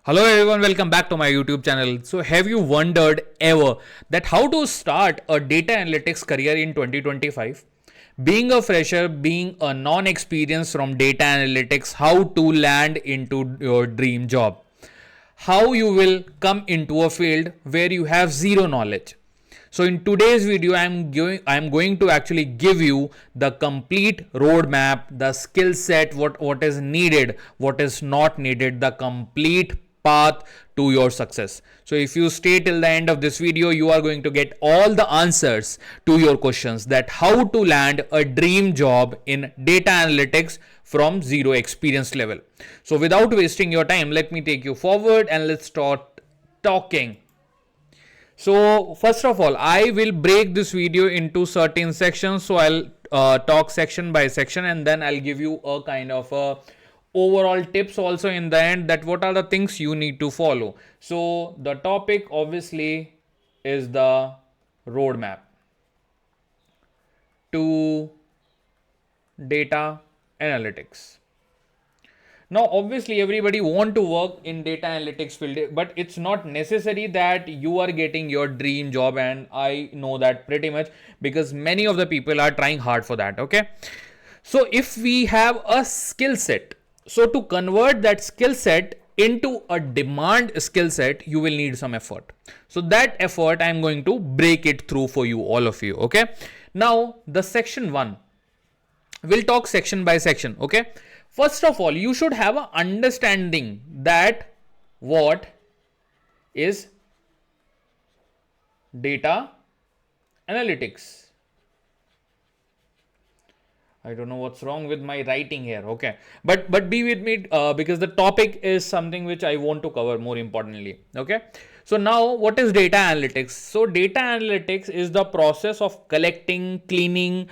Hello everyone, welcome back to my YouTube channel. So have you wondered ever that how to start a data analytics career in 2025? Being a fresher, being a non-experienced from data analytics, how to land into your dream job? How you will come into a field where you have zero knowledge? So in today's video, I'm going to actually give you the complete roadmap, the skill set, what is needed, what is not needed, the complete path to your success. So if you stay till the end of this video, you are going to get all the answers to your questions, that how to land a dream job in data analytics from zero experience level. So without wasting your time, let me take you forward and let's start talking. So first of all, I will break this video into certain sections. So I'll talk section by section, and then I'll give you a kind of a overall tips also in the end, that what are the things you need to follow. So the topic obviously is the roadmap to data analytics. Now obviously everybody want to work in data analytics field, but it's not necessary that you are getting your dream job, and I know that pretty much because many of the people are trying hard for that. Okay, so if we have a skill set, so to convert that skill set into a demand skill set, you will need some effort. So that effort I'm going to break it through for you, all of you. Okay, now the section 1, we'll talk section by section. Okay, first of all, you should have an understanding that what is data analytics. I don't know what's wrong with my writing here. Okay, but be with me because the topic is something which I want to cover more importantly. Okay, so now what is data analytics? So data analytics is the process of collecting, cleaning,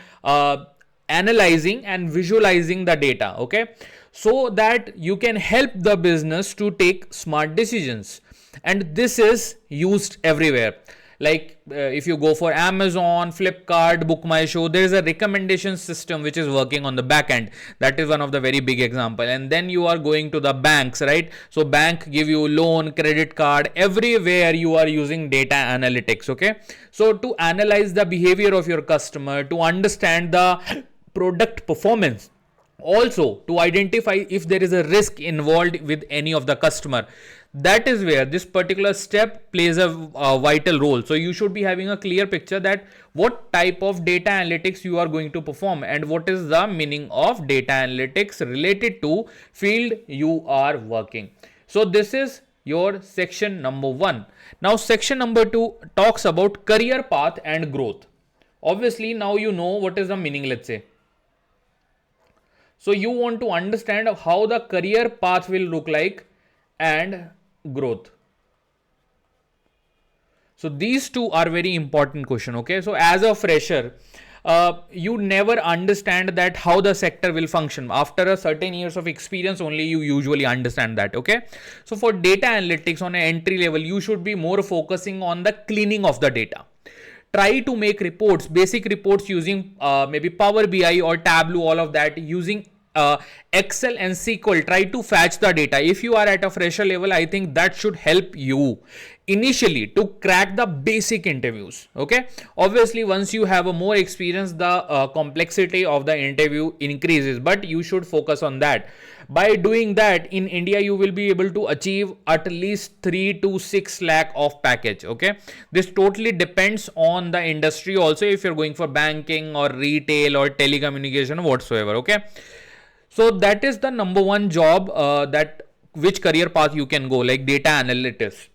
analyzing and visualizing the data. Okay, so that you can help the business to take smart decisions, and this is used everywhere. Like if you go for Amazon, Flipkart, Book My Show, there is a recommendation system which is working on the back end. That is one of the very big example. And then you are going to the banks, right? So bank give you loan, credit card, everywhere you are using data analytics. Okay, so to analyze the behavior of your customer, to understand the product performance, also to identify if there is a risk involved with any of the customer. That is where this particular step plays a vital role. So you should be having a clear picture that what type of data analytics you are going to perform and what is the meaning of data analytics related to field you are working. So this is your section number 1. Now section number 2 talks about career path and growth. Obviously now you know what is the meaning, let's say. So you want to understand how the career path will look like and growth. So these two are very important question. Okay, so as a fresher, you never understand that how the sector will function. After a certain years of experience only you usually understand that. Okay, so for data analytics on an entry level, you should be more focusing on the cleaning of the data. Try to make reports, basic reports using maybe Power BI or Tableau, all of that using Excel and SQL. Try to fetch the data. If you are at a fresher level, I think that should help you initially to crack the basic interviews. Okay, obviously once you have a more experience, the complexity of the interview increases, but you should focus on that. By doing that, in India you will be able to achieve at least 3 to 6 lakh of package. Okay, this totally depends on the industry also, if you're going for banking or retail or telecommunication or whatsoever. Okay, so that is the number 1 job, that which career path you can go, like data analytics.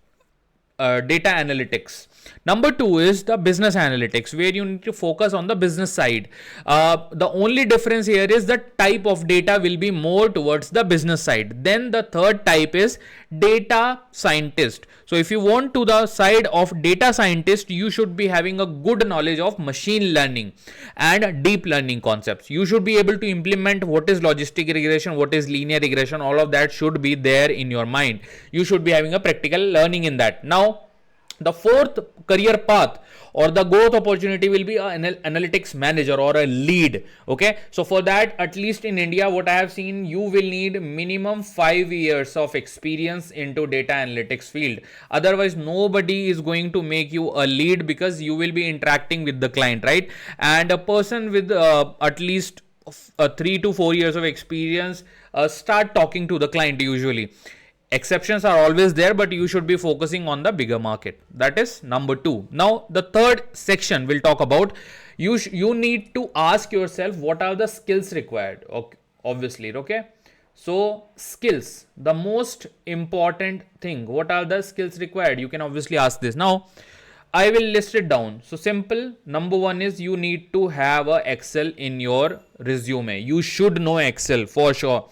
Number 2 is the business analytics, where you need to focus on the business side. The only difference here is the type of data will be more towards the business side. Then the third type is data scientist. So if you want to the side of data scientist, you should be having a good knowledge of machine learning and deep learning concepts. You should be able to implement what is logistic regression, what is linear regression, all of that should be there in your mind. You should be having a practical learning in that. Now The fourth career path or the growth opportunity will be an analytics manager or a lead. Okay, so for that, at least in India, what I have seen, you will need minimum 5 years of experience into data analytics field. Otherwise, nobody is going to make you a lead because you will be interacting with the client, right? And a person with at least 3 to 4 years of experience start talking to the client usually. Exceptions are always there, but you should be focusing on the bigger market. That is number 2. Now the third section will talk about you need to ask yourself what are the skills required. Okay, obviously. Okay, so skills, the most important thing. What are the skills required? You can obviously ask this. Now I will list it down. So simple. Number 1 is you need to have a Excel in your resume. You should know Excel for sure.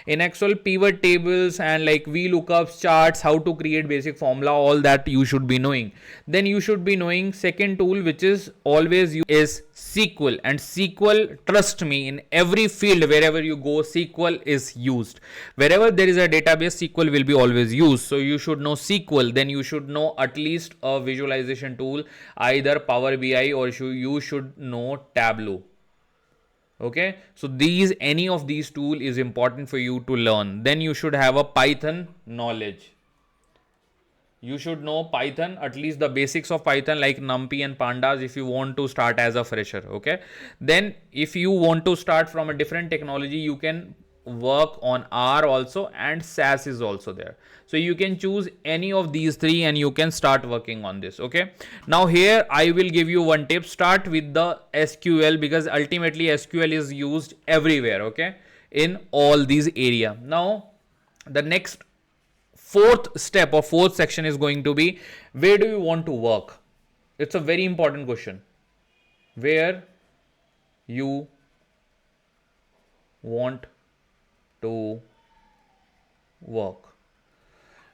In Excel, pivot tables and like VLOOKUPs, charts, how to create basic formula, all that you should be knowing. Then you should be knowing second tool, which is always is SQL. And SQL, trust me, in every field wherever you go, SQL is used. Wherever there is a database, SQL will be always used. So you should know SQL. Then you should know at least a visualization tool, either Power BI or you should know Tableau. Okay, so any of these tool is important for you to learn. Then you should have a Python knowledge. You should know Python, at least the basics of Python like NumPy and Pandas if you want to start as a fresher. Okay, then if you want to start from a different technology, you can work on R also, and SAS is also there. So you can choose any of these 3 and you can start working on this. Okay, now here I will give you one tip. Start with the SQL because ultimately SQL is used everywhere. Okay, in all these area. Now the next fourth step or fourth section is going to be, where do you want to work? It's a very important question. Where you want to work.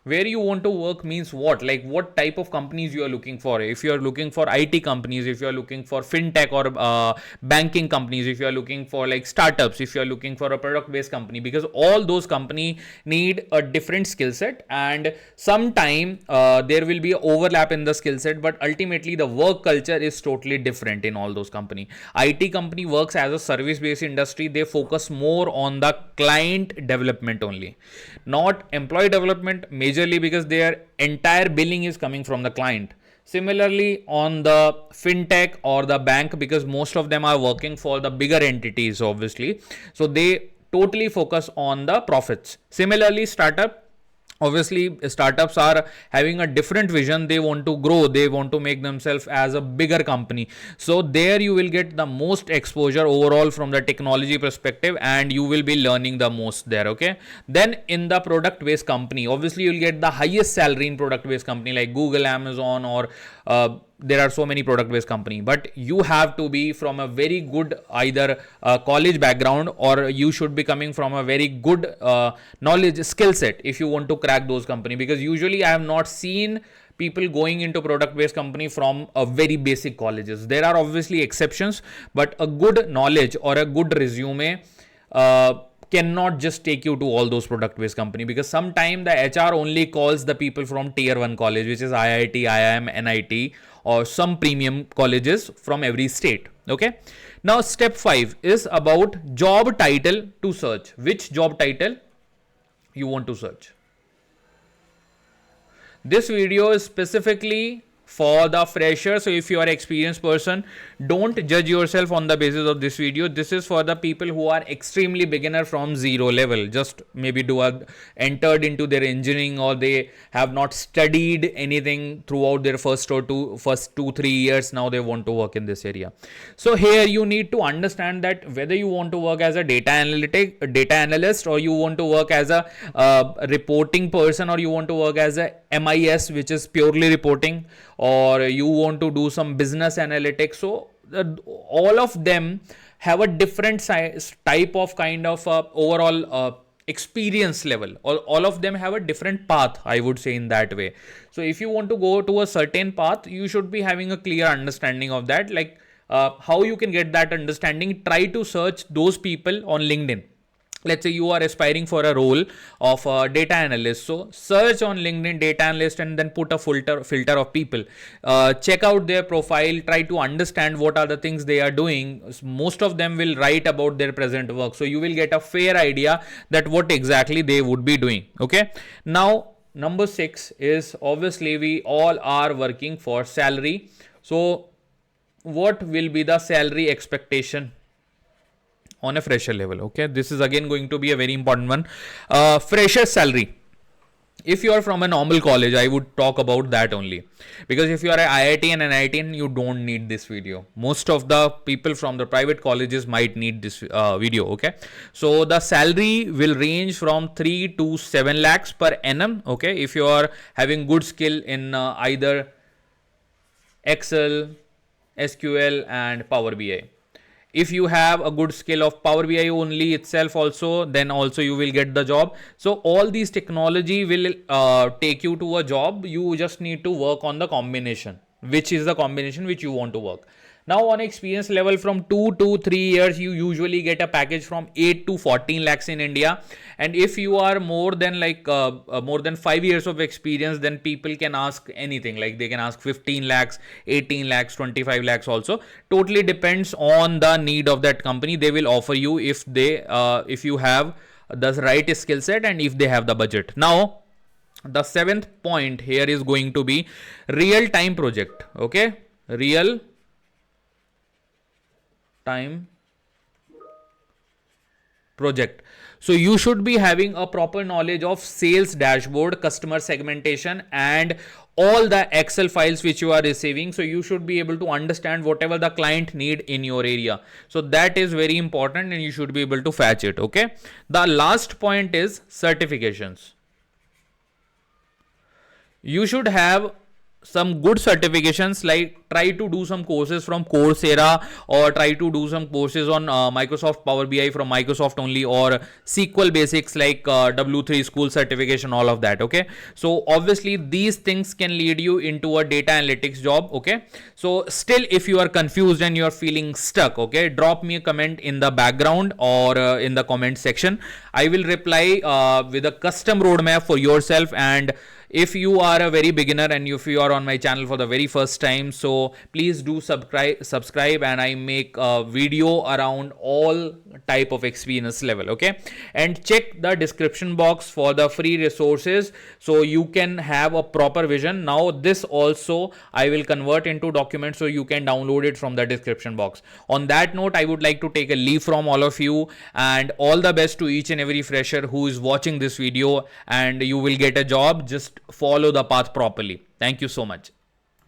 Where you want to work means what? Like what type of companies you are looking for. If you are looking for IT companies, if you are looking for fintech or banking companies, if you are looking for like startups, if you are looking for a product based company, because all those companies need a different skill set, and sometime there will be overlap in the skill set, but ultimately the work culture is totally different in all those companies. IT company works as a service based industry. They focus more on the client development only, not employee development, majorly because their entire billing is coming from the client. Similarly, on the fintech or the bank, because most of them are working for the bigger entities, obviously, so they totally focus on the profits. Similarly, startup, obviously startups are having a different vision. They want to grow, they want to make themselves as a bigger company, so there you will get the most exposure overall from the technology perspective, and you will be learning the most there. Okay, then in the product based company, obviously you'll get the highest salary in product based company like Google, Amazon, or there are so many product based company, but you have to be from a very good either college background, or you should be coming from a very good knowledge skill set if you want to crack those company. Because usually I have not seen people going into product based company from a very basic colleges. There are obviously exceptions, but a good knowledge or a good resume cannot just take you to all those product based company, because sometimes the HR only calls the people from tier 1 college, which is IIT, IIM, NIT, or some premium colleges from every state. Okay, now step 5 is about job title to search. Which job title you want to search? This video is specifically for the fresher, so if you are an experienced person, don't judge yourself on the basis of this video. This is for the people who are extremely beginner from zero level, just maybe entered into their engineering, or they have not studied anything throughout their first 2-3 years. Now they want to work in this area. So here you need to understand that whether you want to work as a data analyst, or you want to work as a reporting person, or you want to work as a MIS, which is purely reporting, or you want to do some business analytics. So all of them have a different type of kind of overall experience level. All of them have a different path, I would say, in that way. So if you want to go to a certain path, you should be having a clear understanding of that. Like how you can get that understanding, try to search those people on LinkedIn. let's say you are aspiring for a role of a data analyst, so search on LinkedIn data analyst and then put a filter of people. Check out their profile, try to understand what are the things they are doing. Most of them will write about their present work, so you will get a fair idea that what exactly they would be doing. Okay, now number 6 is, obviously we all are working for salary, so what will be the salary expectation on a fresher level? Okay, this is again going to be a very important one. Fresher salary, if you are from a normal college, I would talk about that only, because if you are a IIT and an IIT, you don't need this video. Most of the people from the private colleges might need this video. Okay, so the salary will range from 3 to 7 lakhs per annum. Okay, if you are having good skill in either Excel, SQL and Power BI. If you have a good skill of Power BI only itself also, then also you will get the job. So all these technology will take you to a job. You just need to work on the combination, which is the combination which you want to work. Now on experience level from 2 to 3 years, you usually get a package from 8 to 14 lakhs in India. And if you are more than more than 5 years of experience, then people can ask anything, like they can ask 15 lakhs, 18 lakhs, 25 lakhs also. Totally depends on the need of that company. They will offer you if you have the right skill set and if they have the budget. Now the 7th point here is going to be real time project. Okay, real time project. So you should be having a proper knowledge of sales dashboard, customer segmentation and all the Excel files which you are receiving. So you should be able to understand whatever the client need in your area. So that is very important and you should be able to fetch it. Okay, the last point is certifications. You should have some good certifications, like try to do some courses from Coursera or try to do some courses on Microsoft Power BI from Microsoft only, or SQL basics like W3 school certification, all of that. Okay, so obviously these things can lead you into a data analytics job. Okay, so still if you are confused and you are feeling stuck, okay, drop me a comment in the background or in the comment section. I will reply with a custom roadmap for yourself. And if you are a very beginner and if you are on my channel for the very first time, so please do subscribe, and I make a video around all type of experience level. Okay, and check the description box for the free resources so you can have a proper vision. Now this also I will convert into document so you can download it from the description box. On that note, I would like to take a leave from all of you, and all the best to each and every fresher who is watching this video, and you will get a job. Just follow the path properly. Thank you so much.